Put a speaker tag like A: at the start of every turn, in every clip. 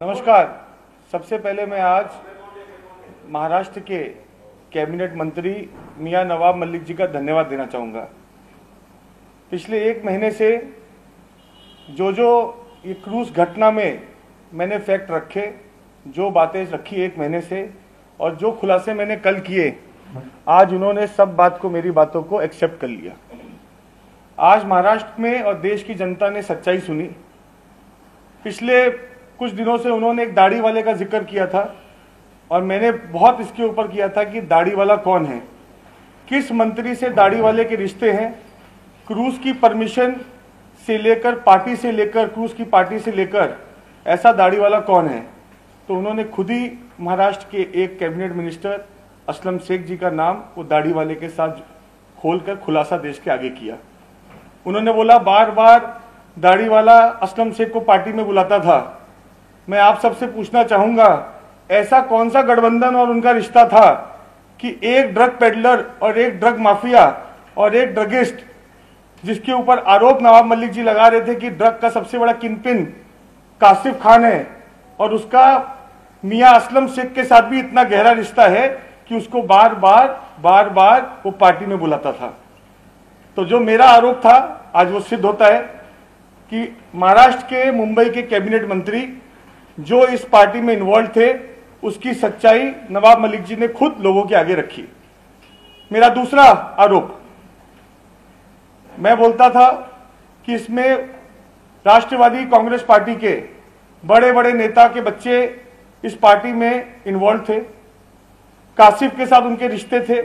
A: नमस्कार। सबसे पहले मैं आज महाराष्ट्र के कैबिनेट मंत्री मियां नवाब मलिक जी का धन्यवाद देना चाहूँगा। पिछले एक महीने से जो ये क्रूज घटना में मैंने फैक्ट रखे, जो बातें रखी एक महीने से और जो खुलासे मैंने कल किए, आज उन्होंने सब बात को, मेरी बातों को एक्सेप्ट कर लिया। आज महाराष्ट्र में और देश की जनता ने सच्चाई सुनी। पिछले कुछ दिनों से उन्होंने एक दाढ़ी वाले का जिक्र किया था और मैंने बहुत इसके ऊपर किया था कि दाढ़ी वाला कौन है, किस मंत्री से दाढ़ी वाले के रिश्ते हैं, क्रूज की परमिशन से लेकर पार्टी से लेकर क्रूज की पार्टी से लेकर ऐसा दाढ़ी वाला कौन है। तो उन्होंने खुद ही महाराष्ट्र के एक कैबिनेट मिनिस्टर असलम शेख जी का नाम वो दाढ़ी वाले के साथ खोलकर खुलासा देश के आगे किया। उन्होंने बोला बार बार दाढ़ी वाला असलम शेख को पार्टी में बुलाता था। मैं आप सबसे पूछना चाहूंगा, ऐसा कौन सा गठबंधन और उनका रिश्ता था कि एक ड्रग पेडलर और एक ड्रग माफिया और एक ड्रगिस्ट, जिसके ऊपर आरोप नवाब मलिक जी लगा रहे थे कि ड्रग का सबसे बड़ा किंगपिन कासिफ खान है और उसका मियां असलम शेख के साथ भी इतना गहरा रिश्ता है कि उसको बार बार वो पार्टी में बुलाता था। तो जो मेरा आरोप था आज वो सिद्ध होता है कि महाराष्ट्र के मुंबई के कैबिनेट मंत्री जो इस पार्टी में इन्वॉल्व थे, उसकी सच्चाई नवाब मलिक जी ने खुद लोगों के आगे रखी। मेरा दूसरा आरोप, मैं बोलता था कि इसमें राष्ट्रवादी कांग्रेस पार्टी के बड़े बड़े नेता के बच्चे इस पार्टी में इन्वॉल्व थे, कासिफ के साथ उनके रिश्ते थे।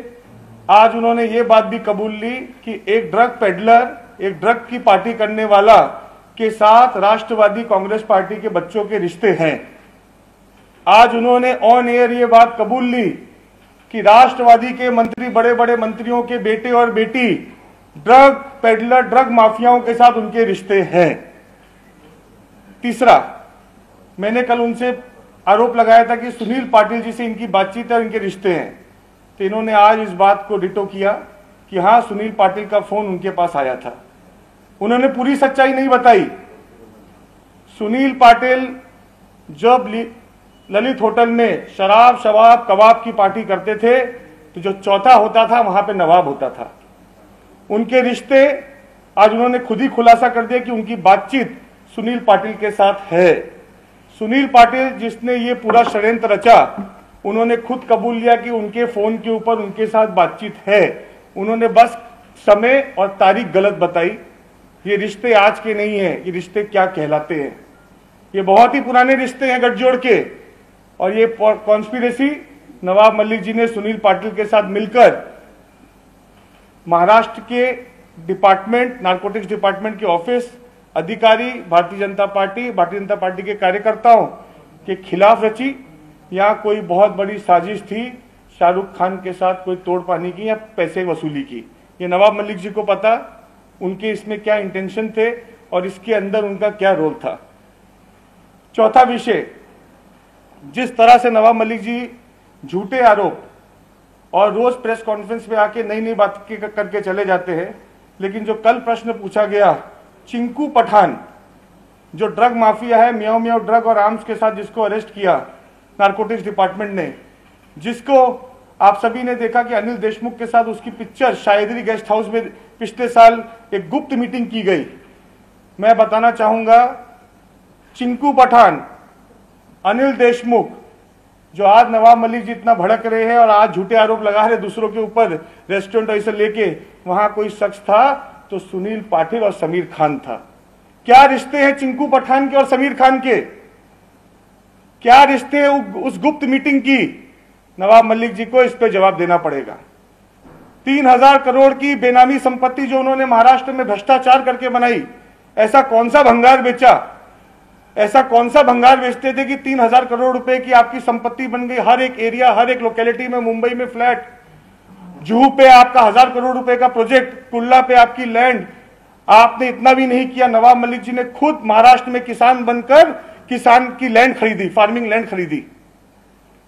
A: आज उन्होंने ये बात भी कबूल ली कि एक ड्रग पेडलर, एक ड्रग की पार्टी करने वाला के साथ राष्ट्रवादी कांग्रेस पार्टी के बच्चों के रिश्ते हैं। आज उन्होंने ऑन एयर ये बात कबूल ली कि राष्ट्रवादी के मंत्री, बड़े बड़े मंत्रियों के बेटे और बेटी ड्रग पेडलर, ड्रग माफियाओं के साथ उनके रिश्ते हैं। तीसरा, मैंने कल उनसे आरोप लगाया था कि सुनील पाटिल जी से इनकी बातचीत है और इनके रिश्ते हैं। तो इन्होंने आज इस बात को डिटो किया कि हाँ, सुनील पाटिल का फोन उनके पास आया था। उन्होंने पूरी सच्चाई नहीं बताई। सुनील पाटिल जब ललित होटल में शराब शवाब कबाब की पार्टी करते थे तो जो चौथा होता था वहां पे नवाब होता था। उनके रिश्ते आज उन्होंने खुद ही खुलासा कर दिया कि उनकी बातचीत सुनील पाटिल के साथ है। सुनील पाटिल जिसने ये पूरा षड्यंत्र रचा, उन्होंने खुद कबूल लिया कि उनके फोन के ऊपर उनके साथ बातचीत है। उन्होंने बस समय और तारीख गलत बताई। ये रिश्ते आज के नहीं है, ये रिश्ते क्या कहलाते हैं। ये बहुत ही पुराने रिश्ते हैं गठजोड़ के, और ये कॉन्स्पिरेसी नवाब मलिक जी ने सुनील पाटिल के साथ मिलकर महाराष्ट्र के डिपार्टमेंट, नारकोटिक्स डिपार्टमेंट के ऑफिस अधिकारी, भारतीय जनता पार्टी के कार्यकर्ताओं के खिलाफ रची। यहाँ कोई बहुत बड़ी साजिश थी शाहरुख खान के साथ कोई तोड़ पाने की या पैसे वसूली की। ये नवाब मलिक जी को पता उनके इसमें क्या इंटेंशन थे और इसके अंदर उनका क्या रोल था। चौथा विषय, जिस तरह से नवाब मलिक जी झूठे आरोप और रोज प्रेस कॉन्फ्रेंस में आके नई नई बात करके चले जाते हैं, लेकिन जो कल प्रश्न पूछा गया, चिंकू पठान जो ड्रग माफिया है, मियाओ मियाओ ड्रग और आर्म्स के साथ जिसको अरेस्ट किया नारकोटिक्स डिपार्टमेंट ने, जिसको आप सभी ने देखा कि अनिल देशमुख के साथ उसकी पिक्चर शायदरी गेस्ट हाउस में पिछले साल एक गुप्त मीटिंग की गई। मैं बताना चाहूंगा, चिंकू पठान, अनिल देशमुख, जो आज नवाब मलिक जी इतना भड़क रहे हैं और आज झूठे आरोप लगा रहे दूसरों के ऊपर, रेस्टोरेंट ऐसे लेके, वहां कोई शख्स था तो सुनील पाटिल और समीर खान था। क्या रिश्ते हैं चिंकू पठान के और समीर खान के? क्या रिश्ते हैं उस गुप्त मीटिंग की? नवाब मलिक जी को इस पे जवाब देना पड़ेगा। 3000 करोड़ की बेनामी संपत्ति जो उन्होंने महाराष्ट्र में भ्रष्टाचार करके बनाई, ऐसा कौन सा भंगार बेचा? ऐसा कौन सा भंगार बेचते थे कि 3000 करोड़ रुपए की आपकी संपत्ति बन गई? हर एक एरिया, हर एक लोकेलिटी में, मुंबई में फ्लैट, जुहू पे आपका 1000 करोड़ रुपए का प्रोजेक्ट, कुल्ला पे आपकी लैंड। आपने इतना भी नहीं किया, नवाब मलिक जी ने खुद महाराष्ट्र में किसान बनकर किसान की लैंड खरीदी, फार्मिंग लैंड खरीदी।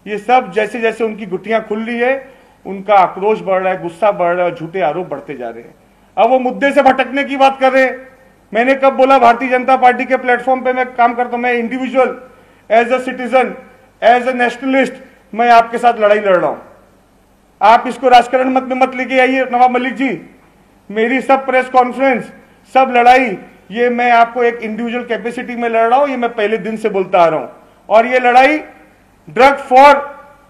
A: ये सब जैसे जैसे उनकी गुट्टियां खुल रही है, उनका आक्रोश बढ़ रहा है, गुस्सा बढ़ रहा है और झूठे आरोप बढ़ते जा रहे हैं। अब वो मुद्दे से भटकने की बात कर रहे हैं। मैंने कब बोला भारतीय जनता पार्टी के प्लेटफॉर्म पे मैं काम करता हूं? मैं individual as a citizen, as a nationalist मैं आपके साथ लड़ाई लड़ रहा हूं। आप इसको राजकारण मत में मत लेके आइए नवाब मलिक जी। मेरी सब प्रेस कॉन्फ्रेंस, सब लड़ाई, ये मैं आपको एक इंडिविजुअल कैपेसिटी में लड़ रहा हूं, ये मैं पहले दिन से बोलता आ रहा हूं। और ये लड़ाई ड्रग फॉर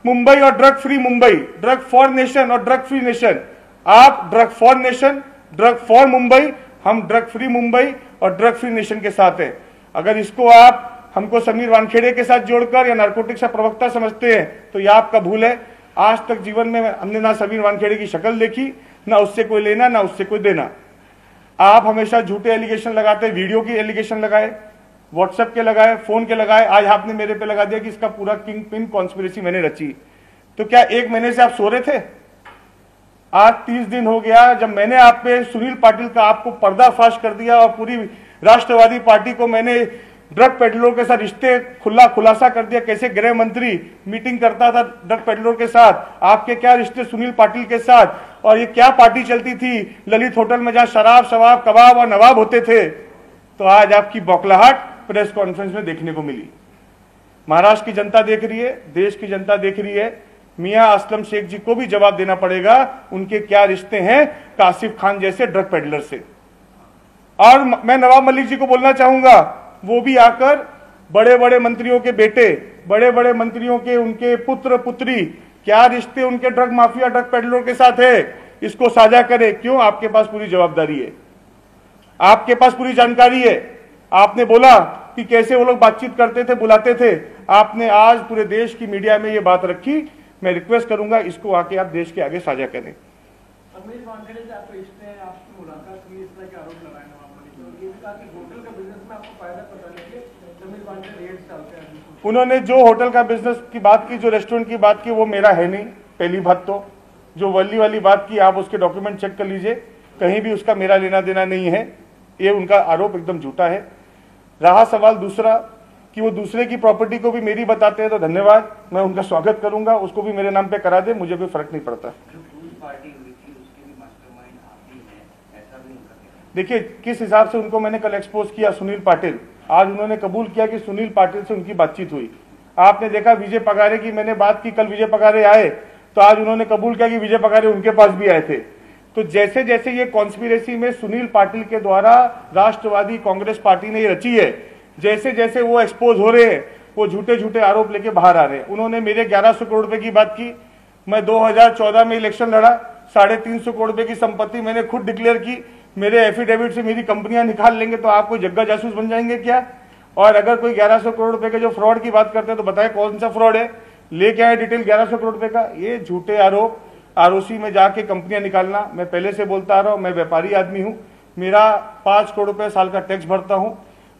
A: मुंबई और drug free Mumbai, drug for nation और ड्रग फ्री नेशन। आप drug for nation, drug for Mumbai, हम ड्रग फ्री मुंबई और ड्रग फ्री नेशन के साथ हैं। अगर इसको आप हमको समीर वानखेड़े के साथ जोड़कर या नारकोटिक्स का प्रवक्ता समझते हैं तो यह आपका भूल है। आज तक जीवन में हमने ना समीर वानखेड़े की शक्ल देखी, ना उससे कोई लेना, ना उससे कोई देना। आप हमेशा झूठे एलिगेशन लगाते, वीडियो की एलिगेशन लगाए, व्हाट्सएप के लगाए, फोन के लगाए, आज आपने मेरे पे लगा दिया कि इसका पूरा किंग पिन कॉन्स्पिरेसी मैंने रची। तो क्या 1 महीने से आप सो रहे थे? आज 30 दिन हो गया जब मैंने आप पे सुनील पाटिल का आपको पर्दाफाश कर दिया और पूरी राष्ट्रवादी पार्टी को मैंने ड्रग पेडलरों के साथ रिश्ते खुलासा कर दिया। कैसे गृह मंत्री मीटिंग करता था ड्रग पेडलरों के साथ, आपके क्या रिश्ते सुनील पाटिल के साथ, और ये क्या पार्टी चलती थी ललित होटल में जहां शराब शवाब कबाब और नवाब होते थे। तो आज आपकी बौखलाहट प्रेस कॉन्फ्रेंस में देखने को मिली। महाराष्ट्र की जनता देख रही है, देश की जनता देख रही है। मियां असलम शेख जी को भी जवाब देना पड़ेगा उनके क्या रिश्ते हैं कासिफ खान जैसे ड्रग पेडलर से। और मैं नवाब मलिक जी को बोलना चाहूंगा, वो भी आकर बड़े बड़े मंत्रियों के बेटे, बड़े बड़े मंत्रियों के उनके पुत्र पुत्री, क्या रिश्ते उनके ड्रग माफिया ड्रग पेडलरों के साथ है, इसको साझा करें। क्यों? आपके पास पूरी जवाबदारी है, आपके पास पूरी जानकारी है। आपने बोला कि कैसे वो लोग बातचीत करते थे, बुलाते थे। आपने आज पूरे देश की मीडिया में ये बात रखी। मैं रिक्वेस्ट करूंगा इसको आके आप देश के आगे साझा करें।
B: समीर वानखेड़े से आपको रिश्ते हैं, आपकी मुलाकात हुई, इस तरह के आरोप लगाए नवाब मलिक ने, और ये भी कहा कि होटल का बिजनेस में आपको फायदा पता नहीं है, समीर वानखेड़े रेट्स डालते हैं।
A: उन्होंने जो होटल का बिजनेस की बात की, जो रेस्टोरेंट की बात की, वो मेरा है नहीं। पहली बात तो जो वली वाली बात की, आप उसके डॉक्यूमेंट चेक कर लीजिए, कहीं भी उसका मेरा लेना देना नहीं है। ये उनका आरोप एकदम झूठा है। रहा सवाल दूसरा कि वो दूसरे की प्रॉपर्टी को भी मेरी बताते हैं, तो धन्यवाद, मैं उनका स्वागत करूंगा, उसको भी मेरे नाम पे करा दे, मुझे कोई फर्क नहीं पड़ता। देखिए किस हिसाब से उनको मैंने कल एक्सपोज किया सुनील पाटिल, आज उन्होंने कबूल किया कि सुनील पाटिल से उनकी बातचीत हुई। आपने देखा विजय पगारे की मैंने बात की, कल विजय पगारे आए तो आज उन्होंने कबूल किया कि विजय पगारे उनके पास भी आए थे। तो जैसे जैसे ये कॉन्स्पिरेसी में सुनील पाटिल के द्वारा राष्ट्रवादी कांग्रेस पार्टी ने ये रची है, जैसे जैसे वो एक्सपोज हो रहे हैं, वो झूठे झूठे आरोप लेके बाहर आ रहे हैं। उन्होंने मेरे 1100 करोड़ रुपए की बात की। मैं 2014 में इलेक्शन लड़ा, 350 करोड़ रुपए की संपत्ति मैंने खुद डिक्लेयर की। मेरे एफिडेविट से मेरी कंपनियां निकाल लेंगे तो आप कोई जग्गा जासूस बन जाएंगे क्या? और अगर कोई 1100 करोड़ रुपए के जो फ्रॉड की बात करते हैं तो बताए कौन सा फ्रॉड है, लेके आए डिटेल 1100 करोड़ रुपए का। ये झूठे आरोप, आरओसी में जाके कंपनियां निकालना। मैं पहले से बोलता आ रहा हूं, मैं व्यापारी आदमी हूं, मेरा 5 करोड़ रुपए साल का टैक्स भरता हूं।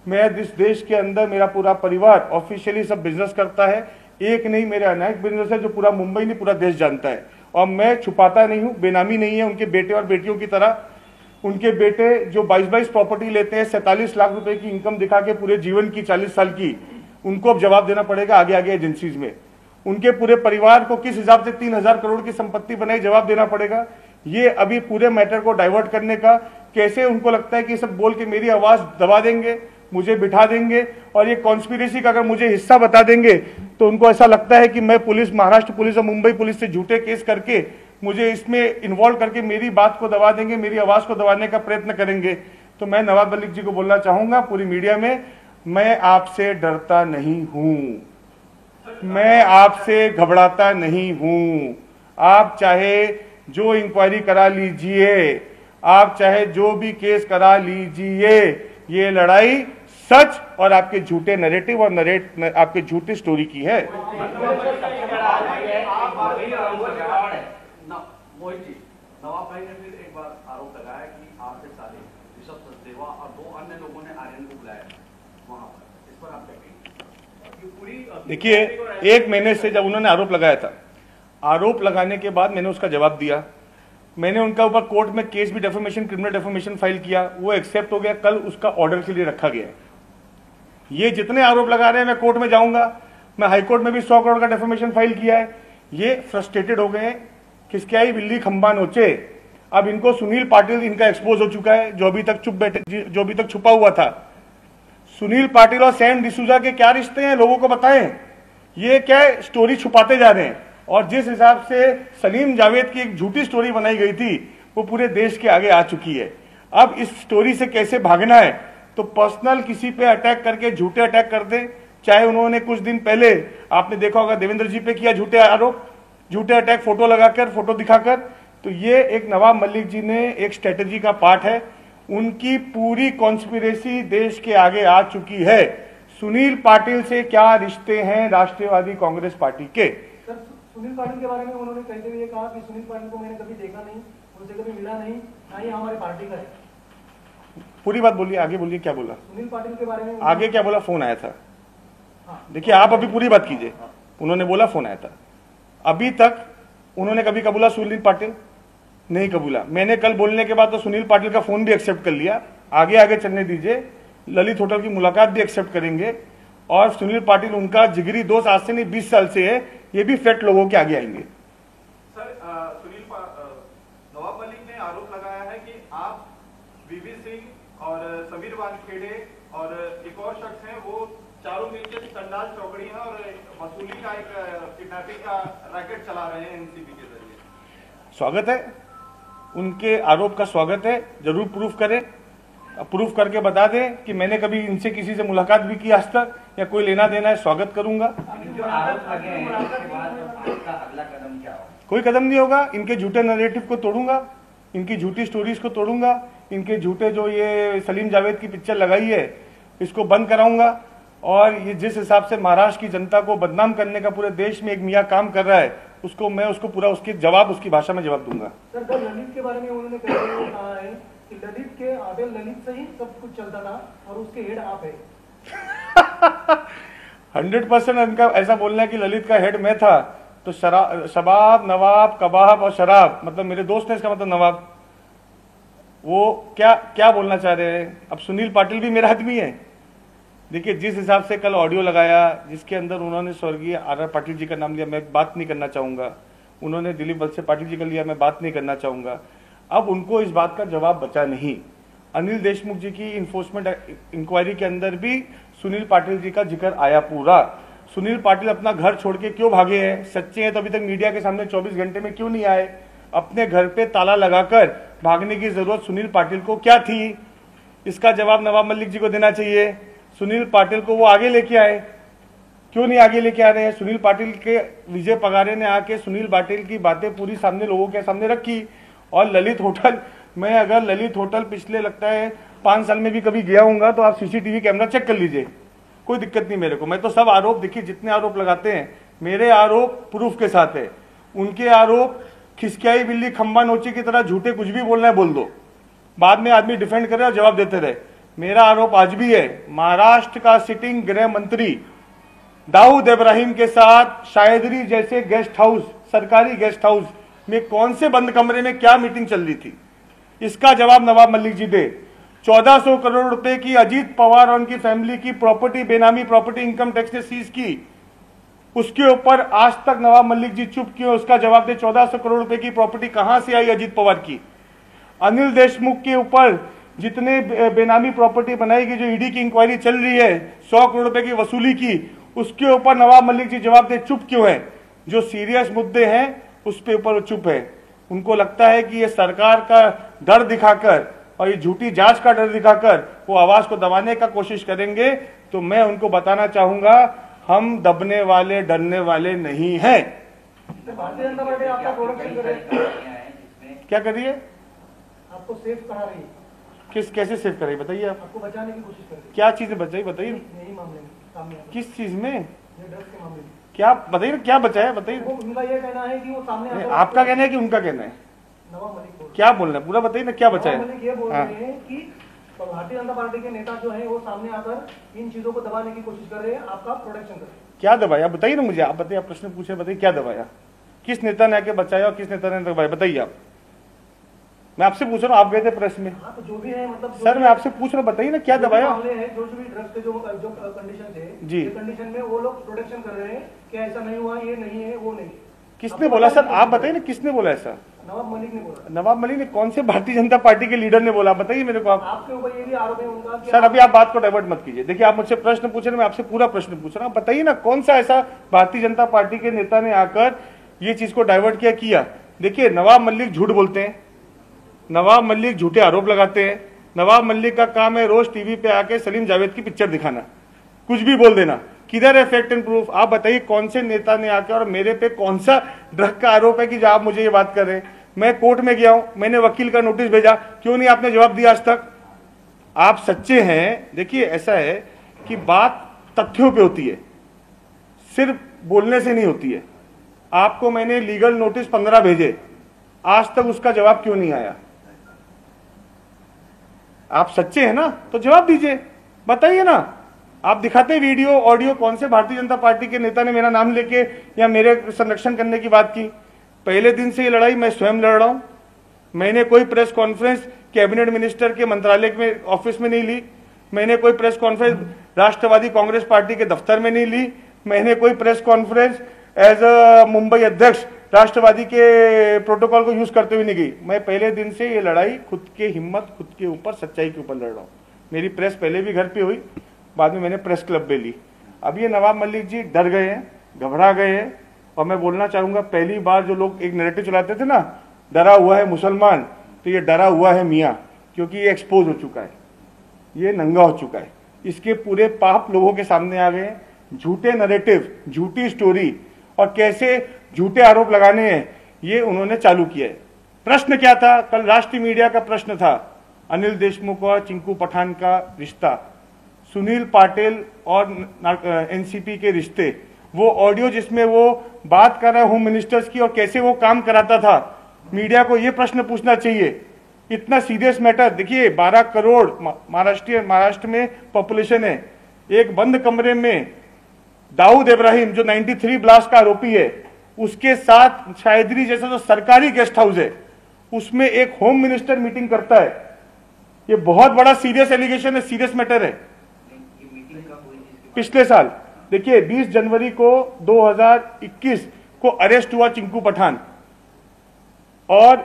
A: मैं इस देश के अंदर मेरा पूरा परिवार ऑफिशियली सब बिजनेस करता है। एक नहीं, मेरे अनेक बिजनेस है जो पूरा मुंबई नहीं पूरा देश जानता है। और मैं छुपाता नहीं हूं, बेनामी नहीं है उनके बेटे और बेटियों की तरह। उनके बेटे जो 22 प्रॉपर्टी लेते हैं, 47 लाख रुपए की इनकम दिखा के पूरे जीवन की 40 साल की, उनको अब जवाब देना पड़ेगा आगे आगे एजेंसीज में। उनके पूरे परिवार को किस हिसाब से 3000 करोड़ की संपत्ति बनाई, जवाब देना पड़ेगा। ये अभी पूरे मैटर को डाइवर्ट करने का, कैसे उनको लगता है कि सब बोल के मेरी आवाज दबा देंगे, मुझे बिठा देंगे, और ये कॉन्स्पिरेसी का अगर मुझे हिस्सा बता देंगे तो उनको ऐसा लगता है कि मैं पुलिस, महाराष्ट्र पुलिस और मुंबई पुलिस से झूठे केस करके मुझे इसमें इन्वॉल्व करके मेरी बात को दबा देंगे, मेरी आवाज को दबाने का प्रयत्न करेंगे। तो मैं नवाब मलिक जी को बोलना चाहूंगा पूरी मीडिया में, मैं आपसे डरता नहीं हूं, मैं आपसे घबराता नहीं हूं। आप चाहे जो इंक्वायरी करा लीजिए, आप चाहे जो भी केस करा लीजिए, ये लड़ाई सच और आपके झूठे नैरेटिव और आपके झूठे स्टोरी की है।
C: नवाब भाई ने फिर एक बार आरोप लगाया कि आपके साले ऋषभ सचदेवा और 2 अन्य लोगों ने आर्यन को बुलाया वहां पर, इस पर आप क्या?
A: देखिए 1 महीने से जब उन्होंने आरोप लगाया था, आरोप लगाने के बाद मैंने उसका जवाब दिया। मैंने उनका ऊपर कोर्ट में केस भी डेफेमेशन, क्रिमिनल डेफेमेशन फाइल किया, वो एक्सेप्ट हो गया। कल उसका ऑर्डर के लिए रखा गया है। ये जितने आरोप लगा रहे हैं मैं कोर्ट में जाऊंगा, मैं हाईकोर्ट में भी 100 करोड़ का डेफेमेशन फाइल किया है। ये फ्रस्ट्रेटेड हो गए हैं, किसके आई बिल्ली खंबा नोचे। अब इनको सुनील पाटिल इनका एक्सपोज हो चुका है, जो अभी तक चुप बैठे, जो अभी तक छुपा हुआ था। सुनील पाटिल और सैम डिसूजा के क्या रिश्ते हैं, लोगों को बताएं। ये क्या स्टोरी छुपाते जा रहे हैं। और जिस हिसाब से सलीम जावेद की एक झूठी स्टोरी बनाई गई थी वो पूरे देश के आगे आ चुकी है। अब इस स्टोरी से कैसे भागना है, तो पर्सनल किसी पे अटैक करके झूठे अटैक कर दे। चाहे उन्होंने कुछ दिन पहले आपने देखा होगा देवेंद्र जी पे किया झूठे आरोप, झूठे अटैक, फोटो लगाकर, फोटो दिखाकर। तो ये एक नवाब मलिक जी ने एक स्ट्रेटेजी का पार्ट है। उनकी पूरी कॉन्स्पिरेसी देश के आगे आ चुकी है। सुनील पाटिल से क्या रिश्ते हैं राष्ट्रवादी कांग्रेस पार्टी के?
B: सर, सुनील पाटिल के बारे में उन्होंने कहते हुए कहा कि सुनील पाटिल को मैंने कभी देखा नहीं, उनसे कभी मिला नहीं, ना ही हमारी पार्टी का है।
A: पूरी बात बोलिए, आगे बोलिए, क्या बोला
B: सुनील पाटिल के बारे में
A: आगे क्या बोला? फोन आया था।
B: हाँ।
A: देखिए आप अभी पूरी बात कीजिए। उन्होंने बोला फोन आया था। अभी तक उन्होंने कभी कबूला सुनील पाटिल? नहीं कबूला। मैंने कल बोलने के बाद तो सुनील पाटिल का फोन भी एक्सेप्ट कर लिया। आगे आगे चलने दीजिए। ललित होटल की मुलाकात भी एक्सेप्ट करेंगे। और सुनील पाटिल उनका जिगरी दोस्त आज से नहीं 20 साल से है। ये भी फैक्ट लोगों के आगे आएंगे।
C: सर, नवाब मलिक ने आरोप लगाया है कि आप वीवी सिंह और समीर वानखेड़े और एक और शख्स हैं, वो चारों मिलकर संडाल चौकड़ी है और वसूली का एक किडनैपिंग का रैकेट चला रहे हैं एनसीबी के जरिए।
A: स्वागत है, उनके आरोप का स्वागत है। जरूर प्रूफ करें, प्रूफ करके बता दें कि मैंने कभी इनसे किसी से मुलाकात भी की आज तक या कोई लेना देना है, स्वागत करूंगा।
D: जो आरोप लगे हैं उसके बाद आपका अगला कदम क्या होगा?
A: कोई कदम नहीं होगा। इनके झूठे नैरेटिव को तोड़ूंगा, इनकी झूठी स्टोरीज को तोड़ूंगा, इनके झूठे जो ये सलीम जावेद की पिक्चर लगाई है इसको बंद कराऊंगा। और ये जिस हिसाब से महाराष्ट्र की जनता को बदनाम करने का पूरे देश में एक मियाँ काम कर रहा है, उसको पूरा उसकी जवाब उसकी भाषा में जवाब दूंगा।
B: सर, कल ललित के बारे में उन्होंने कहा है कि ललित के आगे ललित से ही सब कुछ चलता था और उसके हेड आप है।
A: 100% इनका ऐसा बोलना है कि ललित का हेड मैं था। तो शबाब, नवाब, कबाब और शराब मतलब मेरे दोस्त हैं, इसका मतलब नवाब। वो क्या बोलना चाह रहे हैं? अब सुनील पाटिल भी मेरा आदमी है। देखिए जिस हिसाब से कल ऑडियो लगाया जिसके अंदर उन्होंने स्वर्गीय आर पाटिल जी का नाम लिया, मैं बात नहीं करना चाहूंगा। उन्होंने दिलीप वत्स पाटिल जी का लिया, मैं बात नहीं करना चाहूंगा। अब उनको इस बात का जवाब बचा नहीं। अनिल देशमुख जी की इन्फोर्समेंट इंक्वायरी के अंदर भी सुनील पाटिल जी का जिक्र आया पूरा। सुनील पाटिल अपना घर छोड़ के क्यों भागे हैं? सच्चे हैं तो अभी तक मीडिया के सामने 24 घंटे में क्यों नहीं आए? अपने घर पे ताला लगाकर भागने की जरूरत सुनील पाटिल को क्या थी? इसका जवाब नवाब मलिक जी को देना चाहिए। सुनील पाटिल को वो आगे लेके आए, क्यों नहीं आगे लेके आ रहे हैं? सुनील पाटिल के विजय पगारे ने आके सुनील पाटिल की बातें पूरी सामने लोगों के सामने रखी। और ललित होटल, मैं अगर ललित होटल पिछले लगता है 5 साल में भी कभी गया हूँ तो आप सीसीटीवी कैमरा चेक कर लीजिए, कोई दिक्कत नहीं मेरे को। मैं तो सब आरोप, देखिए जितने आरोप लगाते हैं मेरे आरोप प्रूफ के साथ है। उनके आरोप खिसकियाई बिल्ली खंबा नोची की तरह झूठे कुछ भी बोलना है बोल दो, बाद में आदमी डिफेंड करे और जवाब देते रहे। मेरा आरोप आज भी है, महाराष्ट्र का सिटिंग गृह मंत्री दाऊद इब्राहिम के साथ शायदरी जैसे गेस्ट हाउस, सरकारी गेस्ट हाउस में कौन से बंद कमरे में क्या मीटिंग चल रही थी, इसका जवाब नवाब मलिक जी दे। 1400 करोड़ रुपए की अजीत पवार और उनकी फैमिली की प्रॉपर्टी, बेनामी प्रॉपर्टी इनकम टैक्स ने सीज की, उसके ऊपर आज तक नवाब मलिक जी चुप क्यों? उसका जवाब दे। 1400 करोड़ रुपए की प्रॉपर्टी कहां से आई अजीत पवार की? अनिल देशमुख के ऊपर जितने बेनामी प्रॉपर्टी बनाई गई, जो ईडी की इंक्वायरी चल रही है 100 करोड़ रुपए की वसूली की, उसके ऊपर नवाब मलिक जी जवाब दे, चुप क्यों है? जो सीरियस मुद्दे हैं उस पे ऊपर चुप है। उनको लगता है कि ये सरकार का डर दिखाकर और ये झूठी जांच का डर दिखाकर वो आवाज को दबाने का कोशिश करेंगे। तो मैं उनको बताना चाहूंगा, हम दबने वाले डरने वाले नहीं हैं।
B: भारतीय जनता पार्टी आपका प्रोडक्शन कर रही है,
A: क्या करिए?
B: आपको सेफ करा रही है,
A: कैसे सेव करें बताइए? आप
B: आपको बचाने की कोशिश कर रही है।
A: क्या चीजें बचाई बताइए?
B: यही मामले में सामने आया।
A: किस चीज में?
B: ये ड्रग्स के मामले में
A: क्या बताइए ना, क्या बचाया बताइए?
B: वो उनका ये कहना है कि वो सामने
A: नहीं,
B: आकर
A: आपका कहना है कि उनका कहना है?
B: नवाब मलिक बोल
A: क्या बोलना है पूरा बताइए ना, क्या बचाया?
B: नवाब मलिक ये बोल
A: हाँ।
B: रहे हैं कि भारतीय जनता पार्टी के नेता जो है वो सामने आकर इन चीजों को दबाने की कोशिश कर रहे हैं, आपका प्रोटेक्शन कर रहे हैं।
A: क्या दबाया बताइए ना मुझे, आप बताइए, आप प्रश्न पूछे बताइए क्या दबाया? किस नेता ने आके बचाया और किस नेता ने दबाया बताइए? आप, मैं आपसे पूछ रहा हूँ, आप गए थे प्रेस में।
B: हाँ, तो जो भी है मतलब
A: सर मैं आपसे पूछ रहा हूँ, बताइए ना क्या दबाया?
B: मामले हैं, जो भी ड्रग्स के जो कंडीशन थे,
A: जी।
B: ये कंडीशन में वो लोग प्रोटेक्शन कर रहे हैं कि ऐसा नहीं हुआ, ये नहीं है, वो नहीं।
A: किसने बोला सर? आप बताइए ना किसने बोला ऐसा?
B: नवाब मलिक ने बोला।
A: नवाब मलिक ने? कौन से भारतीय जनता पार्टी के लीडर ने बोला, बताइए मेरे को आप।
B: आपके ऊपर ये भी आरोप है उनका कि
A: सर अभी आप बात को डाइवर्ट मत कीजिए। देखिए आप मुझसे प्रश्न पूछ रहे हैं, मैं आपसे पूरा प्रश्न पूछ रहा हूँ। बताइए ना कौन सा ऐसा भारतीय जनता पार्टी के नेता ने आकर ये चीज को डाइवर्ट किया। देखिए नवाब मलिक झूठ बोलते हैं, नवाब मलिक झूठे आरोप लगाते हैं। नवाब मलिक का काम है रोज टीवी पे आके सलीम जावेद की पिक्चर दिखाना, कुछ भी बोल देना। किधर है फैक्ट एंड प्रूफ? आप बताइए कौन से नेता ने आके, और मेरे पे कौन सा ड्रग का आरोप है कि जो आप मुझे ये बात कर रहे हैं। मैं कोर्ट में गया हूं, मैंने वकील का नोटिस भेजा, क्यों नहीं आपने जवाब दिया आज तक? आप सच्चे हैं। देखिए ऐसा है कि बात तथ्यों पे होती है, सिर्फ बोलने से नहीं होती है। आपको मैंने लीगल नोटिस 15 भेजे, आज तक उसका जवाब क्यों नहीं आया? आप सच्चे हैं ना, तो जवाब दीजिए, बताइए ना। आप दिखाते वीडियो ऑडियो, कौन से भारतीय जनता पार्टी के नेता ने मेरा नाम लेके या मेरे संरक्षण करने की बात की? पहले दिन से ये लड़ाई मैं स्वयं लड़ रहा हूं। मैंने कोई प्रेस कॉन्फ्रेंस कैबिनेट मिनिस्टर के मंत्रालय में ऑफिस में नहीं ली, मैंने कोई press conference Rashtravadi Congress party के दफ्तर में नहीं ली, मैंने कोई press conference as a Mumbai अध्यक्ष राष्ट्रवादी के प्रोटोकॉल को यूज करते हुए नहीं गई। मैं पहले दिन से ये लड़ाई खुद के हिम्मत, खुद के ऊपर, सच्चाई के ऊपर लड़ रहा हूँ। मेरी प्रेस पहले भी घर पे हुई, बाद में मैंने प्रेस क्लब में ली। अब ये नवाब मलिक जी डर गए हैं, घबरा गए हैं। और मैं बोलना चाहूंगा, पहली बार जो लोग एक नैरेटिव चलाते थे ना, डरा हुआ है मुसलमान, तो ये डरा हुआ है मियाँ, क्योंकि ये एक्सपोज हो चुका है, ये नंगा हो चुका है। इसके पूरे पाप लोगों के सामने आ गए हैं। झूठे नैरेटिव, झूठी स्टोरी और कैसे झूठे आरोप लगाने हैं, ये उन्होंने चालू किया है। प्रश्न क्या था? कल राष्ट्रीय मीडिया का प्रश्न था अनिल देशमुख और चिंकू पठान का रिश्ता, सुनील पाटिल और एनसीपी के रिश्ते, वो ऑडियो जिसमें वो बात कर रहा है होम मिनिस्टर्स की और कैसे वो काम कराता था। मीडिया को ये प्रश्न पूछना चाहिए, इतना सीरियस मैटर। देखिए 12 करोड़ महाराष्ट्र में पॉपुलेशन है। एक बंद कमरे में दाऊद इब्राहिम जो 93 ब्लास्ट का आरोपी है, उसके साथ शायदरी जैसा जो सरकारी गेस्ट हाउस है, उसमें एक होम मिनिस्टर मीटिंग करता है। ये बहुत बड़ा सीरियस एलिगेशन है, सीरियस मैटर है। पिछले साल देखिए 20 जनवरी को 2021 को अरेस्ट हुआ चिंकू पठान, और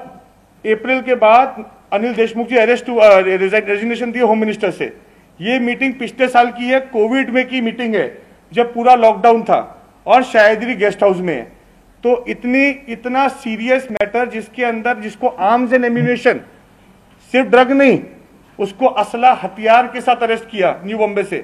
A: अप्रैल के बाद अनिल देशमुख जी अरेस्ट हुआ, रेजिग्नेशन दिए होम मिनिस्टर से। ये मीटिंग पिछले साल की है, कोविड में की मीटिंग है, जब पूरा लॉकडाउन था, और शायदरी गेस्ट हाउस में है। तो इतना सीरियस मैटर जिसके अंदर, जिसको आर्म्स एंड एम्यूनिशन, सिर्फ ड्रग नहीं, उसको असला हथियार के साथ अरेस्ट किया, न्यू बॉम्बे से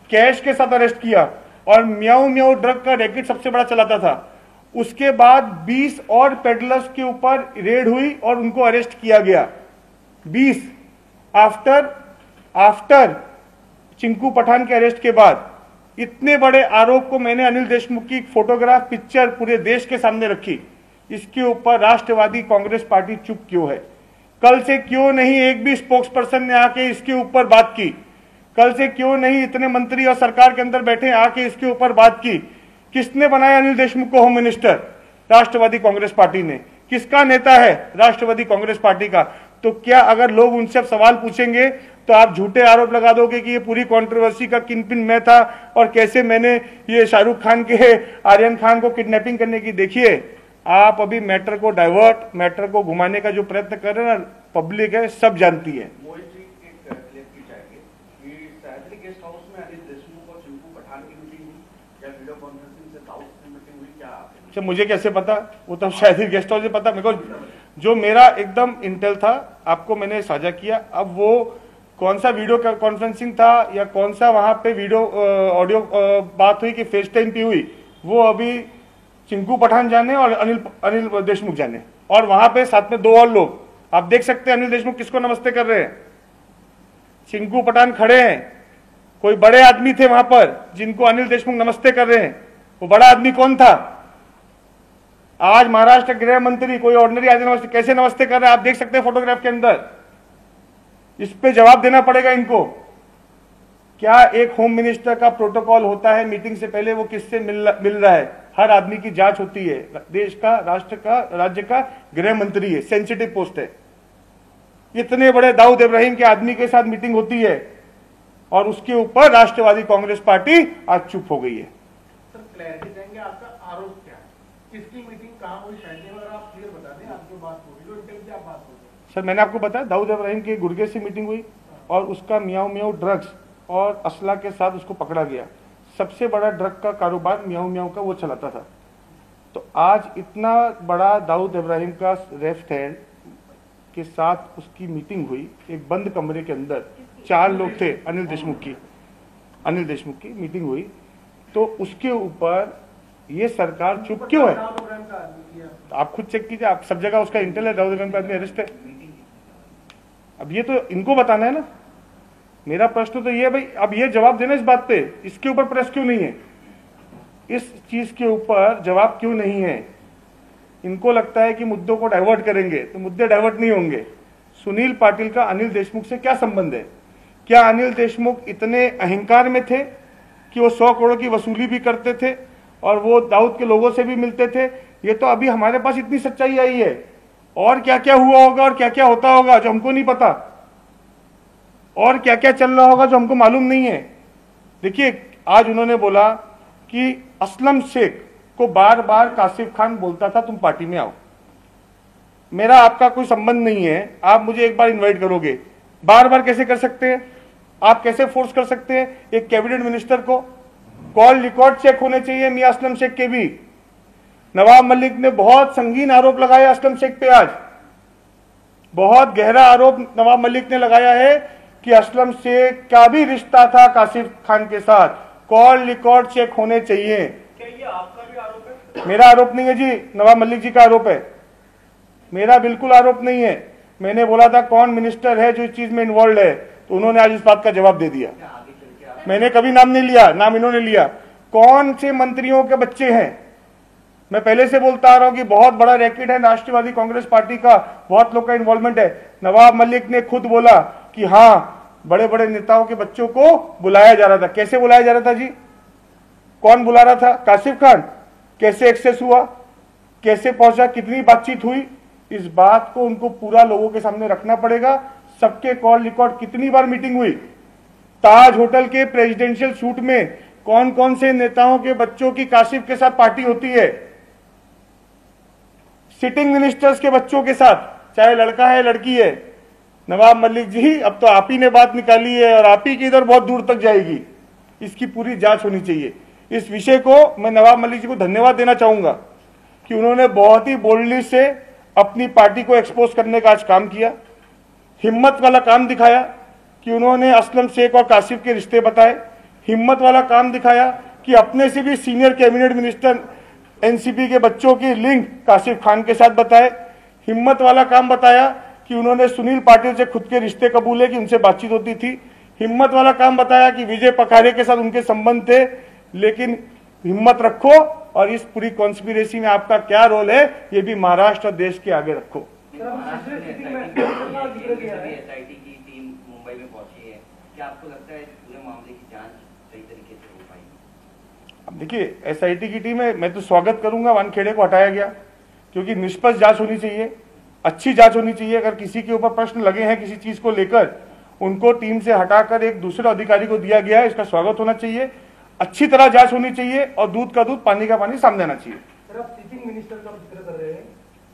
A: कैश के साथ अरेस्ट किया, और म्याऊ म्याऊ ड्रग का रैकेट सबसे बड़ा चलाता था। उसके बाद 20 और पेडलर्स के ऊपर रेड हुई और उनको अरेस्ट किया गया। 20 आफ्टर चिंकू पठान के अरेस्ट के बाद। इतने बड़े आरोप को मैंने अनिल देशमुख की फोटोग्राफ, पिक्चर पूरे देश के सामने रखी। इसके ऊपर राष्ट्रवादी कांग्रेस पार्टी चुप क्यों है? कल से क्यों नहीं एक भी स्पोक्स पर्सन ने आके इसके ऊपर बात की? कल से क्यों नहीं इतने मंत्री और सरकार के अंदर बैठे आके इसके ऊपर बात की? किसने बनाया अनिल देशमुख को होम मिनिस्टर? राष्ट्रवादी कांग्रेस पार्टी ने। किसका नेता है? राष्ट्रवादी कांग्रेस पार्टी का। तो क्या अगर लोग उनसे सवाल पूछेंगे तो आप झूठे आरोप लगा दोगे कि ये पूरी कंट्रोवर्सी का किंगपिन मैं था और कैसे मैंने ये शाहरुख खान के आर्यन खान को किडनैपिंग करने की? देखिए आप अभी मैटर को डाइवर्ट, मैटर को घुमाने का जो प्रयत्न कर रहे हैं ना, पब्लिक है, सब जानती है। अच्छा मुझे कैसे पता? वो तो शायद ही गेस्ट हाउस से पता मेरे को। जो मेरा एकदम इंटेल था आपको मैंने साझा किया। अब वो कौन सा वीडियो कॉन्फ्रेंसिंग था या कौन सा वहां पे वीडियो ऑडियो बात हुई कि फेस टाइम पे हुई, वो अभी चिंकू पठान जाने और अनिल देशमुख जाने। और वहां पे साथ में 2 और लोग, आप देख सकते हैं अनिल देशमुख किसको नमस्ते कर रहे हैं। चिंकू पठान खड़े हैं, कोई बड़े आदमी थे वहां पर जिनको अनिल देशमुख नमस्ते कर रहे हैं। वो बड़ा आदमी कौन था? आज महाराष्ट्र गृह मंत्री, कोई ऑर्डिनरी आदमी नमस्ते कैसे नमस्ते कर रहा है? आप देख सकते हैं फोटोग्राफ के अंदर। इस पे जवाब देना पड़ेगा इनको। क्या एक होम मिनिस्टर का प्रोटोकॉल होता है? मीटिंग से पहले वो किससे मिल रहा है? हर आदमी की जांच होती है। देश का, राष्ट्र का, राज्य का गृह मंत्री है, सेंसिटिव पोस्ट है। इतने बड़े दाऊद इब्राहिम के आदमी के साथ मीटिंग होती है और उसके ऊपर राष्ट्रवादी कांग्रेस पार्टी आज चुप हो गई है।
B: सर क्लैरिटी देंगे, आपका आरोप क्या है? किसकी मीटिंग कहाँ हुई शायद, अगर आप क्लियर बता दें आप जो बात हो रही है, जो इंटेल की आप बात हो रही है।
A: सर मैंने आपको बताया दाऊद इब्राहिम की गुर्गे से मीटिंग हुई और उसका मियाऊ मियाऊ ड्रग्स और असला के साथ उसको पकड़ा गया। सबसे बड़ा ड्रग का कारोबार मियाऊ मियाऊ का वो चलाता था। तो आज इतना बड़ा दाऊद इब्राहिम का लेफ्ट हैंड के साथ उसकी मीटिंग हुई एक बंद कमरे के अंदर, 4 लोग थे, अनिल देशमुख की मीटिंग हुई। तो उसके ऊपर ये सरकार चुप क्यों है? आप खुद चेक कीजिए, आप सब जगह उसका इंटेल है, दाऊद इब्राहिम का आदमी अरेस्ट है। अब ये तो इनको बताना है ना। मेरा प्रश्न तो ये है भाई, अब ये जवाब देना इस बात पे, इसके ऊपर प्रेस क्यों नहीं है? इस चीज के ऊपर जवाब क्यों नहीं है? इनको लगता है कि मुद्दों को डाइवर्ट करेंगे तो मुद्दे डाइवर्ट नहीं होंगे। सुनील पाटिल का अनिल देशमुख से क्या संबंध है? क्या अनिल देशमुख इतने अहंकार में थे कि वो 100 करोड़ की वसूली भी करते थे और वो दाऊद के लोगों से भी मिलते थे? ये तो अभी हमारे पास इतनी सच्चाई आई है, और क्या क्या हुआ होगा और क्या क्या होता होगा जो हमको नहीं पता, और क्या क्या चल रहा होगा जो हमको मालूम नहीं है। देखिए आज उन्होंने बोला कि असलम शेख को बार बार कासिफ खान बोलता था तुम पार्टी में आओ। मेरा आपका कोई संबंध नहीं है, आप मुझे एक बार इनवाइट करोगे, बार बार कैसे कर सकते हैं? आप कैसे फोर्स कर सकते हैं एक कैबिनेट मिनिस्टर को? कॉल रिकॉर्ड चेक होने चाहिए मियां असलम शेख के भी। नवाब मलिक ने बहुत संगीन आरोप लगाया असलम शेख पे, आज बहुत गहरा आरोप नवाब मलिक ने लगाया है कि असलम शेख का भी रिश्ता था कासिफ खान के साथ। कॉल रिकॉर्ड चेक होने चाहिए।
B: क्या ये आपका भी आरोप है?
A: मेरा आरोप नहीं है जी, नवाब मलिक जी का आरोप है, मेरा बिल्कुल आरोप नहीं है। मैंने बोला था कौन मिनिस्टर है जो इस चीज में इन्वॉल्व है, तो उन्होंने आज इस बात का जवाब दे दिया। मैंने कभी नाम नहीं लिया, नाम इन्होंने लिया। कौन से मंत्रियों के बच्चे हैं? मैं पहले से बोलता आ रहा हूं कि बहुत बड़ा रैकेट है राष्ट्रवादी कांग्रेस पार्टी का, बहुत लोग का इन्वॉल्वमेंट है। नवाब मलिक ने खुद बोला कि हाँ बड़े बड़े नेताओं के बच्चों को बुलाया जा रहा था। कैसे बुलाया जा रहा था जी? कौन बुला रहा था? कासिफ खान। कैसे एक्सेस हुआ, कैसे पहुंचा, कितनी बातचीत हुई, इस बात को उनको पूरा लोगों के सामने रखना पड़ेगा। सबके कॉल रिकॉर्ड, कितनी बार मीटिंग हुई, ताज होटल के प्रेसिडेंशियल सूट में कौन कौन से नेताओं के बच्चों की कासिफ के साथ पार्टी होती है, सिटिंग मिनिस्टर्स के बच्चों के साथ, चाहे लड़का है लड़की है। नवाब मलिक जी अब तो आप ही ने बात निकाली है और आप ही की इधर बहुत दूर तक जाएगी। इसकी पूरी जांच होनी चाहिए। इस विषय को मैं नवाब मलिक जी को धन्यवाद देना चाहूंगा कि उन्होंने बहुत ही बोल्डली से अपनी पार्टी को एक्सपोज करने का आज काम किया, हिम्मत वाला काम दिखाया कि उन्होंने असलम शेख और कासिफ के रिश्ते बताए, हिम्मत वाला काम दिखाया कि अपने से भी सीनियर कैबिनेट मिनिस्टर एनसीपी के बच्चों की लिंक कासिफ खान के साथ बताए, हिम्मत वाला काम बताया कि उन्होंने सुनील पाटिल से खुद के रिश्ते कबूले कि उनसे बातचीत होती थी, हिम्मत वाला काम बताया कि विजय पखारे के साथ उनके संबंध थे। लेकिन हिम्मत रखो और इस पूरी कॉन्स्पिरेसी में आपका क्या रोल है ये भी महाराष्ट्र और देश के आगे रखो।
D: एसआईटी की टीम मुंबई में पहुंची है, क्या आपको लगता है पूरे मामले की जांच सही तरीके से हो पाएगी?
A: अब देखिए एसआईटी की टीम है, मैं तो स्वागत करूंगा वानखेड़े को हटाया गया, क्योंकि निष्पक्ष जांच होनी चाहिए, अच्छी जांच होनी चाहिए। अगर किसी के ऊपर प्रश्न लगे हैं किसी चीज को लेकर, उनको टीम से हटाकर एक दूसरे अधिकारी को दिया गया है, इसका स्वागत होना चाहिए। अच्छी तरह जांच होनी चाहिए और दूध का दूध पानी का पानी सामने आना चाहिए।
B: सर आप सिटिंग मिनिस्टर का जिक्र कर रहे हैं,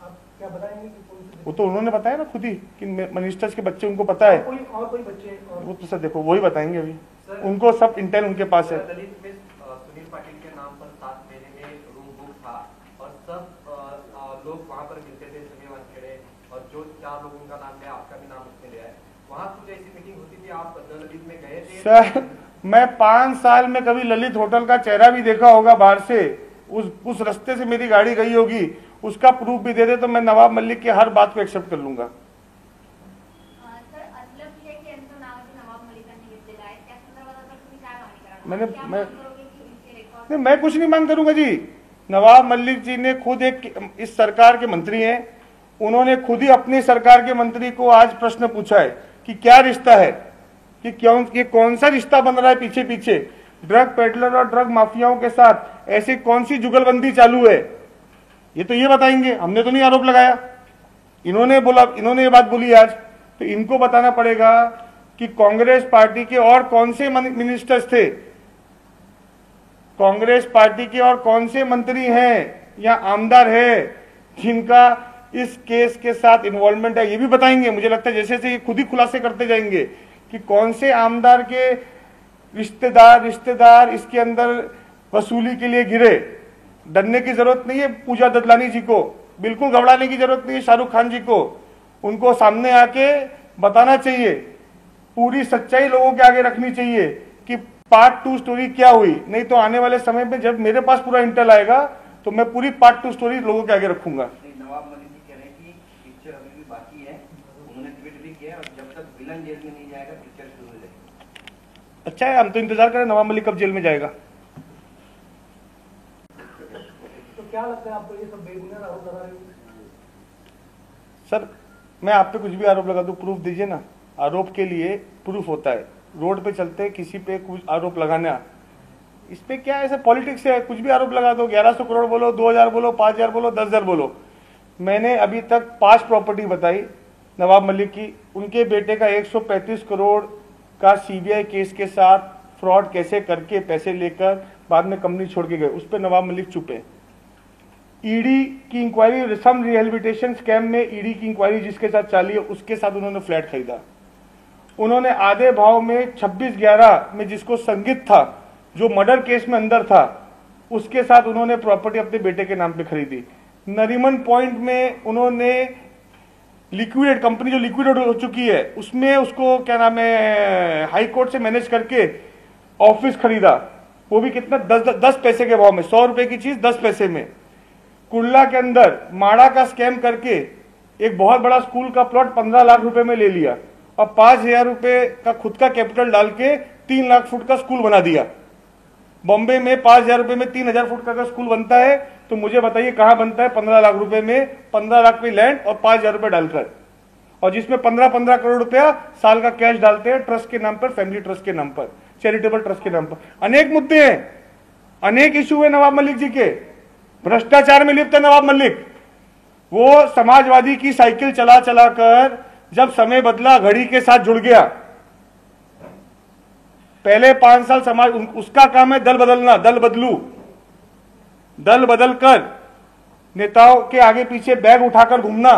B: आप क्या बताएंगे कि कौन से?
A: वो तो उन्होंने बताया ना खुद ही कि मिनिस्टर्स के बच्चे उनको पता है।
B: कोई बच्चे
A: वो तो सर देखो वही बताएंगे अभी, उनको सब इंटेल उनके पास है।
C: दलित में सुनील पाटिल के नाम पर 7 महीने में रूम बुक था और सब लोग वहां पर मिलते थे, सुनील वानखेड़े और जो 4 लोगों का नाम लिया, आपका भी नाम उसमें लिया है। वहां कुछ ऐसी मीटिंग होती थी, आप दलित में गए थे?
A: सर मैं 5 साल में कभी ललित होटल का चेहरा भी देखा होगा बाहर से, उस रास्ते से मेरी गाड़ी गई होगी, उसका प्रूफ भी दे दे तो मैं नवाब मलिक की हर बात को एक्सेप्ट कर लूंगा। मैं कुछ नहीं मांग करूंगा जी। नवाब मलिक जी ने खुद इस सरकार के मंत्री हैं, उन्होंने खुद ही अपनी सरकार के मंत्री को आज प्रश्न पूछा है कि क्या रिश्ता है, कि क्यों ये कौन सा रिश्ता बन रहा है पीछे पीछे, ड्रग पेडलर और ड्रग माफियाओं के साथ ऐसी कौन सी जुगलबंदी चालू है, ये तो ये बताएंगे। हमने तो नहीं आरोप लगाया, इन्होंने बोला, इन्होंने ये बात बोली आज, तो इनको बताना पड़ेगा कि कांग्रेस पार्टी के और कौन से मिनिस्टर्स थे, कांग्रेस पार्टी के और कौन से मंत्री हैं या आमदार है जिनका इस केस के साथ इन्वॉल्वमेंट है, ये भी बताएंगे। मुझे लगता है जैसे ये खुद ही खुलासे करते जाएंगे कि कौन से आमदार के रिश्तेदार इसके अंदर वसूली के लिए गिरे। डरने की जरूरत नहीं है पूजा ददलानी जी को, बिल्कुल घबराने की जरूरत नहीं है शाहरुख खान जी को। उनको सामने आके बताना चाहिए, पूरी सच्चाई लोगों के आगे रखनी चाहिए कि पार्ट 2 स्टोरी क्या हुई। नहीं तो आने वाले समय में जब मेरे पास पूरा इंटेल आएगा तो मैं पूरी पार्ट 2 स्टोरी लोगों के आगे रखूंगा।
D: नवाब मलिक जी कह रहे हैं कि पिक्चर अभी भी बाकी है, उन्होंने ट्वीट भी किया और जब तक विलन जेल में नहीं जाएगा पिक्चर शुरू हो जाएगी।
A: अच्छा है, हम तो इंतजार करें नवाब मलिक कब जेल में जाएगा।
B: तो क्या लगता है आपको ये सब बेबुनियाद आरोप लगा रहे हो?
A: सर मैं आप पे कुछ भी आरोप लगा दूं, प्रूफ दीजिए ना। आरोप के लिए प्रूफ होता है। रोड पे चलते किसी पे कुछ आरोप लगाना, इस पे क्या ऐसा पॉलिटिक्स है, कुछ भी आरोप लगा दो। 1100 करोड़ बोलो, 2000 बोलो, 5000 बोलो, 10,000 बोलो। मैंने अभी तक 5 प्रॉपर्टी बताई नवाब मलिक की। उनके बेटे का 135 करोड़ का सीबीआई केस के साथ फ्रॉड कैसे करके पैसे लेकर बाद में कंपनी छोड़ के गए, उस पर नवाब मलिक चुप है। ईडी की इंक्वायरी, सम रिहेबिलिटेशन स्कैम में ईडी की इंक्वायरी जिसके साथ चाली है उसके साथ उन्होंने फ्लैट खरीदा। उन्होंने आधे भाव में 26/11 में जिसको संगित था, जो मर्डर केस में अंदर था, उसके साथ उन्होंने प्रॉपर्टी अपने बेटे के नाम पे खरीदी। नरीमन पॉइंट में उन्होंने लिक्विडेट कंपनी जो लिक्विडेट हो चुकी है उसमें उसको क्या नाम है हाई कोर्ट से मैनेज करके ऑफिस खरीदा, वो भी कितना 10 पैसे के भाव में, 100 रुपए की चीज 10 पैसे में। कुर्ला के अंदर माड़ा का स्कैम करके एक बहुत बड़ा स्कूल का प्लॉट 15 लाख रुपए में ले लिया और 5,000 रुपए का खुद का कैपिटल डाल के 3 लाख फुट का स्कूल बना दिया। बॉम्बे में 5,000 रुपए में 3,000 फुट का स्कूल बनता है, तो मुझे बताइए कहां बनता है 15 लाख रुपए में, 15 लाख पे लैंड और 5,000 रुपए डालकर, और जिसमें 15-15 करोड़ रुपया साल का कैश डालते हैं ट्रस्ट के नाम पर, फैमिली ट्रस्ट के नाम पर, चैरिटेबल ट्रस्ट के नाम पर। अनेक मुद्दे हैं, अनेक इशू है नवाब मलिक जी के। भ्रष्टाचार में लिप्त है नवाब मलिक। वो समाजवादी की साइकिल चला चला कर जब समय बदला घड़ी के साथ जुड़ गया। पहले 5 साल समाज, उसका काम है दल बदलना, दल बदलू, दल बदलकर नेताओं के आगे पीछे बैग उठाकर घूमना।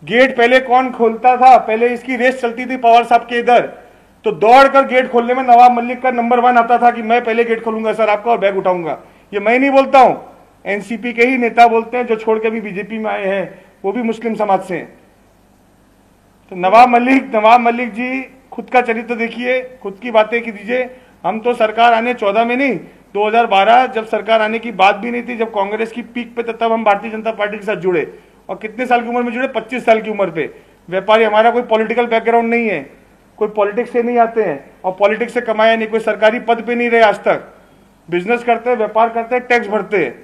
A: गेट पहले कौन खोलता था, पहले इसकी रेस चलती थी पवार साहब के इधर, तो दौड़कर गेट खोलने में नवाब मलिक का नंबर 1 आता था कि मैं पहले गेट खोलूंगा सर आपका और बैग उठाऊंगा। ये मैं नहीं बोलता हूं, एनसीपी के ही नेता बोलते हैं जो छोड़ के भी बीजेपी में आए हैं, वो भी मुस्लिम समाज से हैं। तो नवाब मलिक जी खुद का चरित्र देखिए, खुद की बातें की दीजिए। हम तो सरकार आने 14 में नहीं, 2012 जब सरकार आने की बात भी नहीं थी, जब कांग्रेस की पीक पे तब हम भारतीय जनता पार्टी के साथ जुड़े। और कितने साल की उम्र में जुड़े, 25 साल की उम्र पे। व्यापारी, हमारा कोई पॉलिटिकल बैकग्राउंड नहीं है, कोई पॉलिटिक्स से नहीं आते हैं और पॉलिटिक्स से कमाया नहीं, कोई सरकारी पद पे नहीं रहे आज तक। बिजनेस करते हैं, व्यापार करते हैं, टैक्स भरते हैं,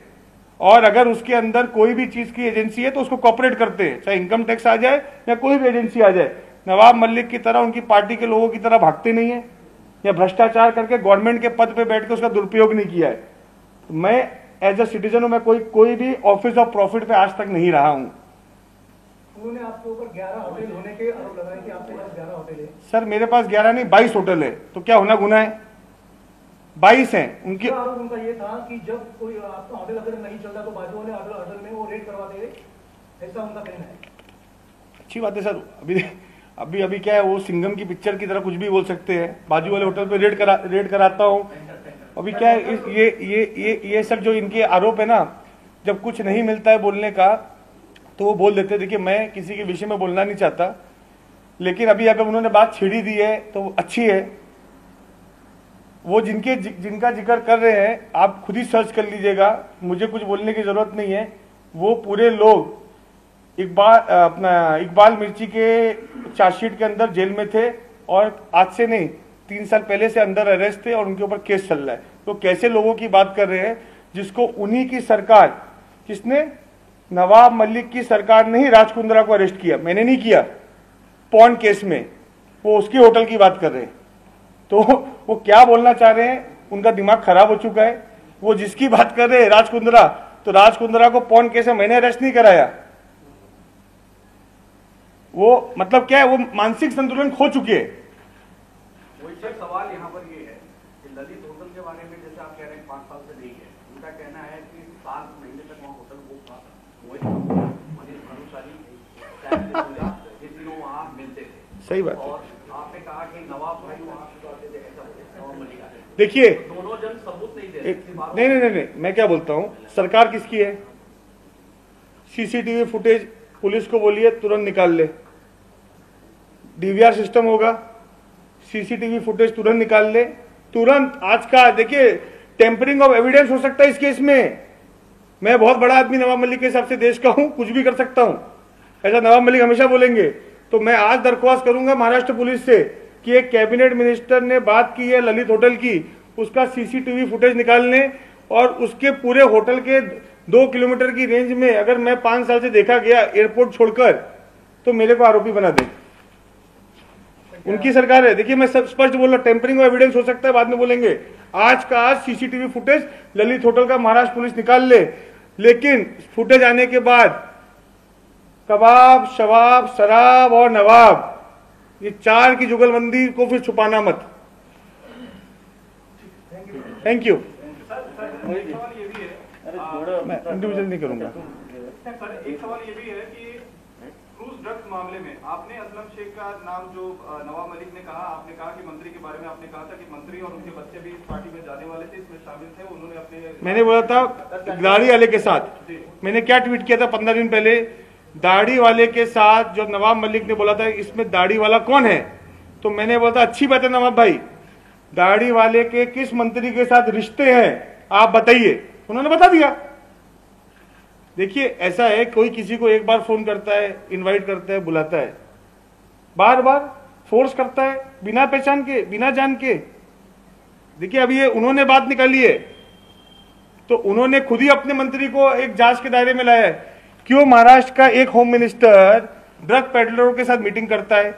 A: और अगर उसके अंदर कोई भी चीज की एजेंसी है तो उसको कॉपरेट करते हैं, चाहे इनकम टैक्स आ जाए या कोई भी एजेंसी आ जाए। नवाब मलिक की तरह, उनकी पार्टी के लोगों की तरह भागते नहीं है या भ्रष्टाचार करके गवर्नमेंट के पद पे बैठ के उसका दुरुपयोग नहीं किया है। मैं एज अ सिटीजन हूं, मैं कोई भी ऑफिस ऑफ प्रॉफिट पे आज तक नहीं रहा हूं।
B: उन्होंने आपके ऊपर 11 होटल होने के आरोप लगाए कि आपके पास 11 होटल है।
A: सर मेरे पास 11 नहीं 22 होटल है, तो क्या होना गुनाह है? 22 हैं उनकी।
B: आरोप उनका ये था कि जब कोई आपका होटल अगर नहीं चलता तो बाजू वाले होटल में वो रेड करवाते थे, ऐसा उनका कहना है। अच्छी
A: बात है सर, अभी क्या है, वो सिंघम की पिक्चर की तरह कुछ भी बोल सकते हैं। बाजू वाले होटल पे रेड कराता हूँ। अभी क्या है, ये सब जो इनके आरोप है ना, जब कुछ नहीं मिलता है बोलने का तो वो बोल देते। देखिए मैं किसी के विषय में बोलना नहीं चाहता, लेकिन अभी अगर उन्होंने बात छेड़ी दी है तो अच्छी है। वो जिनका जिक्र कर रहे हैं आप खुद ही सर्च कर लीजिएगा, मुझे कुछ बोलने की जरूरत नहीं है। वो पूरे लोग इकबाल मिर्ची के चार्जशीट के अंदर जेल में थे और आज से नहीं 3 साल पहले से अंदर अरेस्ट थे और उनके ऊपर केस चल रहा है। तो कैसे लोगों की बात कर रहे हैं जिसको उन्हीं की सरकार, किसने, नवाब मलिक की सरकार ने ही राज कुंद्रा को अरेस्ट किया, मैंने नहीं किया, पॉन केस में। वो उसकी होटल की बात कर रहे हैं। तो वो क्या बोलना चाह रहे हैं, उनका दिमाग खराब हो चुका है। वो जिसकी बात कर रहे हैं राज कुंद्रा, तो राज कुंद्रा को पॉन केस में मैंने अरेस्ट नहीं कराया। वो मतलब क्या है, वो मानसिक संतुलन खो चुके हैं।
E: वही सवाल यहाँ पर ये है कि ललित होटल के बारे में जैसे आप कह रहे हैं 5 साल से नहीं है, उनका कहना है कि कि 7 महीने तक वहाँ होटल बुक था, मनीष भानुशाली जिन दिनों वहाँ मिलते थे।
A: सही बात है।
E: और आपने कहा कि नवाब भाई वहाँ से आते थे, ऐसा नवाब मलिक आते थे।
A: देखिए,
E: दोनों जन सबूत नहीं दे
A: नहीं, मैं क्या बोलता हूँ, सरकार किसकी है? सीसीटीवी फुटेज पुलिस को बोलिए तुरंत निकाल ले, डीवीआर सिस्टम होगा, सीसीटीवी फुटेज तुरंत निकाल ले, तुरंत। आज का देखिए, टेम्परिंग ऑफ एविडेंस हो सकता है इस केस में। मैं बहुत बड़ा आदमी नवाब मलिक के हिसाब से देश का हूं, कुछ भी कर सकता हूं, ऐसा नवाब मलिक हमेशा बोलेंगे। तो मैं आज दरख्वास्त करूंगा महाराष्ट्र पुलिस से कि एक कैबिनेट मिनिस्टर ने बात की है ललित होटल की, उसका सीसीटीवी फुटेज निकालने, और उसके पूरे होटल के 2 किलोमीटर की रेंज में अगर मैं 5 साल से देखा गया एयरपोर्ट छोड़कर, तो मेरे को आरोपी बना दें। उनकी सरकार है। देखिए, मैं सब स्पष्ट बोल रहा, टेम्परिंग ऑफ एविडेंस हो सकता है, बाद में बोलेंगे। आज का आज सीसीटीवी फुटेज ललित होटल का महाराष्ट्र पुलिस निकाल ले, लेकिन फुटेज आने के बाद कबाब, शवाब, शराब और नवाब, ये 4 की जुगलबंदी को फिर छुपाना मत। Thank you.
C: सर, एक सवाल ये भी है,
A: मैं इंडिविजुअल नहीं करूंगा।
C: सर एक सवाल ये भी है कि क्रूज ड्रग्स मामले में आपने असलम शेख का नाम जो नवाब मलिक ने कहा, आपने कहा कि मंत्री के बारे में आपने कहा था कि मंत्री और उनके बच्चे भी इस पार्टी में जाने वाले थे, इसमें शामिल थे। उन्होंने अपने,
A: मैंने बोला था दाढ़ी वाले के साथ, मैंने क्या ट्वीट किया था 15 दिन पहले, दाढ़ी वाले के साथ जो नवाब मलिक ने बोला था इसमें दाढ़ी वाला कौन है, तो मैंने बोला था अच्छी बात है नवाब भाई, दाढ़ी वाले के किस मंत्री के साथ रिश्ते हैं आप बताइए। उन्होंने बता दिया। देखिए, ऐसा है, कोई किसी को एक बार फोन करता है, इनवाइट करता है, बुलाता है, बार बार फोर्स करता है, बिना पहचान के, बिना जान के। देखिए, अभी ये उन्होंने बात निकाली है, तो उन्होंने खुद ही अपने मंत्री को एक जांच के दायरे में लाया है। क्यों महाराष्ट्र का एक होम मिनिस्टर ड्रग पेडलरों के साथ मीटिंग करता है,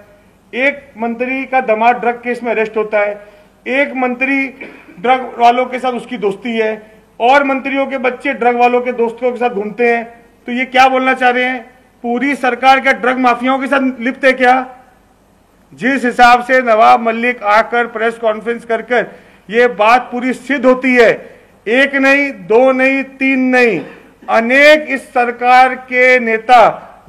A: एक मंत्री का दामाद ड्रग केस में अरेस्ट होता है, एक मंत्री ड्रग वालों के साथ उसकी दोस्ती है, और मंत्रियों के बच्चे ड्रग वालों के दोस्तों के साथ घूमते हैं। तो ये क्या बोलना चाह रहे हैं, पूरी सरकार क्या ड्रग माफियाओं के साथ लिप्त है क्या? जिस हिसाब से नवाब मलिक आकर प्रेस कॉन्फ्रेंस कर कर ये बात पूरी सिद्ध होती है, 1 नहीं, 2 नहीं, 3 नहीं, अनेक इस सरकार के नेता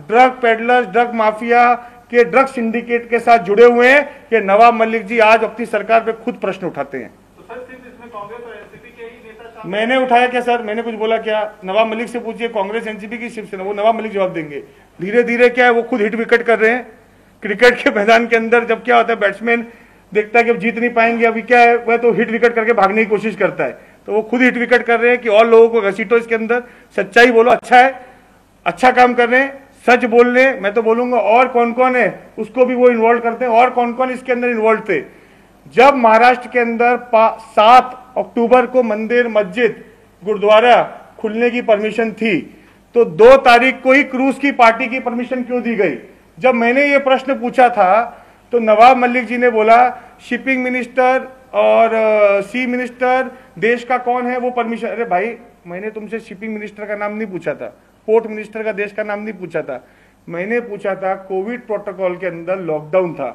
A: ड्रग पेडलर्स, ड्रग माफिया के ड्रग सिंडिकेट के साथ जुड़े हुए हैं कि नवाब मलिक जी आज अपनी सरकार पे खुद प्रश्न उठाते हैं।
C: तो सर सिर्फ इसमें कांग्रेस और एनसीपी के ही नेता शामिल?
A: मैंने उठाया क्या सर? मैंने कुछ बोला क्या? नवाब मलिक से पूछिए, कांग्रेस एनसीपी की शिवसेना, वो नवाब मलिक जवाब देंगे। धीरे धीरे क्या है, वो खुद हिट विकेट कर रहे हैं। क्रिकेट के मैदान के अंदर जब क्या होता है, बैट्समैन देखता है कि अब जीत नहीं पाएंगे, अभी क्या है, वह तो हिट विकेट करके भागने की कोशिश करता है, तो वो खुद हिट विकेट कर रहे हैं कि और लोगों को घसीटो इसके अंदर। सच्चाई बोलो, अच्छा है, अच्छा काम कर रहे हैं, सच बोल रहे हैं। मैं तो बोलूंगा और कौन कौन है उसको भी वो इन्वॉल्व करते हैं, और कौन कौन इसके अंदर इन्वॉल्व थे। जब महाराष्ट्र के अंदर 7 अक्टूबर को मंदिर, मस्जिद, गुरुद्वारा खुलने की परमिशन थी, तो 2 तारीख को ही क्रूज की पार्टी की परमिशन क्यों दी गई? जब मैंने ये प्रश्न पूछा था तो नवाब मलिक जी ने बोला शिपिंग मिनिस्टर और सी मिनिस्टर देश का कौन है वो परमिशन। अरे भाई, मैंने तुमसे शिपिंग मिनिस्टर का नाम नहीं पूछा था, पोर्ट मिनिस्टर का देश का नाम नहीं पूछा था, मैंने पूछा था कोविड प्रोटोकॉल के अंदर लॉकडाउन था,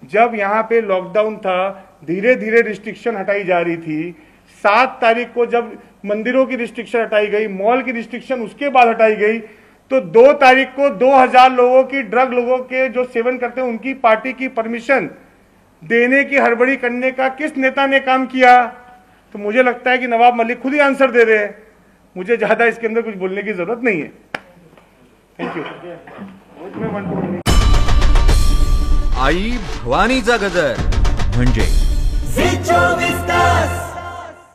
A: जब यहाँ पे लॉकडाउन था, धीरे धीरे रिस्ट्रिक्शन हटाई जा रही थी। 7 तारीख को जब मंदिरों की रिस्ट्रिक्शन हटाई गई, मॉल की रिस्ट्रिक्शन उसके बाद हटाई गई, तो 2 तारीख को 2000 लोगों की, ड्रग लोगों के जो सेवन करते हैं उनकी पार्टी की परमिशन देने की हड़बड़ी करने का किस नेता ने काम किया? तो मुझे लगता है कि नवाब मलिक खुद ही आंसर दे रहे हैं, मुझे ज्यादा इसके अंदर कुछ बोलने की जरूरत नहीं है। Thank you.
F: आई भवानीचा गजर म्हणजे